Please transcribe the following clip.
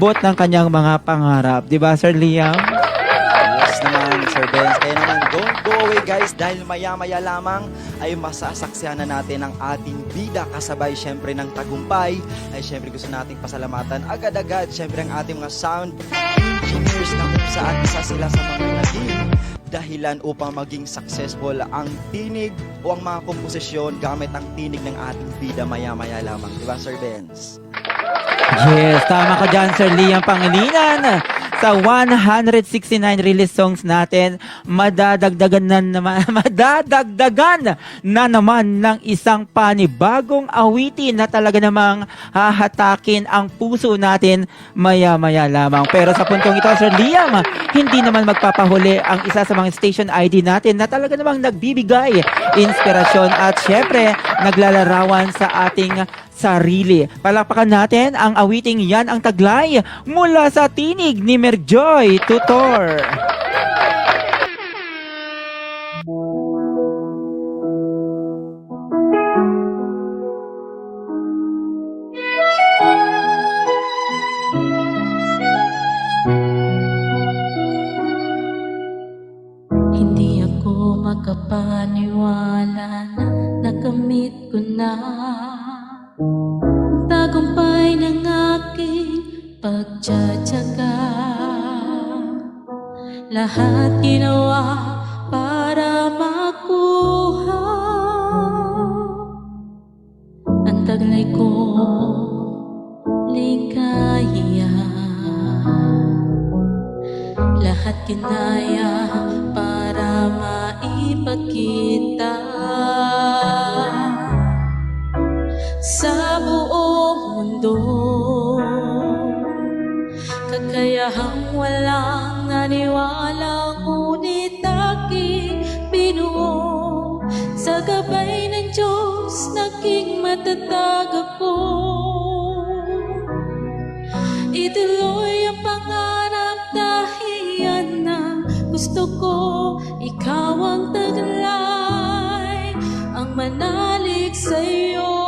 bot ng kanyang mga pangarap. Di ba, Sir Liam? Yes naman, Sir Benz. Kaya naman, don't go away guys dahil maya-maya lamang ay masasaksihan na natin ang ating bida kasabay syempre ng tagumpay. Ay syempre gusto nating pasalamatan agad-agad syempre ang ating mga sound engineers na kung saan isa sila sa mga naging dahilan upang maging successful ang tinig o ang mga komposisyon gamit ang tinig ng ating bida maya-maya lamang. Diba, Sir Benz? Yes, tama ka dyan, Sir Liam Pangilinan. Sa 169 release songs natin, madadagdagan na naman ng isang panibagong awitin na talaga namang hahatakin ang puso natin maya-maya lamang. Pero sa puntong ito, Sir Liam, hindi naman magpapahuli ang isa sa mga station ID natin na talaga namang nagbibigay inspirasyon at syempre naglalarawan sa ating sarili. Palakpakan natin ang awiting Yan ang Taglay mula sa tinig ni Merjoy Tutor. Hindi ako makapaniwala na nakamit ko na ang tagumpay ng aking pagtsatsaga. Lahat ginawa para makuha ang taglay ko ligaya. Lahat kinaya para maipakita sa buong mundo kakayahang walang naniwala, ngunit aking binuo sa gabay ng Diyos, naging matatag ako. Ituloy ang pangarap dahil yan ang gusto ko. Ikaw ang taglay, ang manalig sa'yo.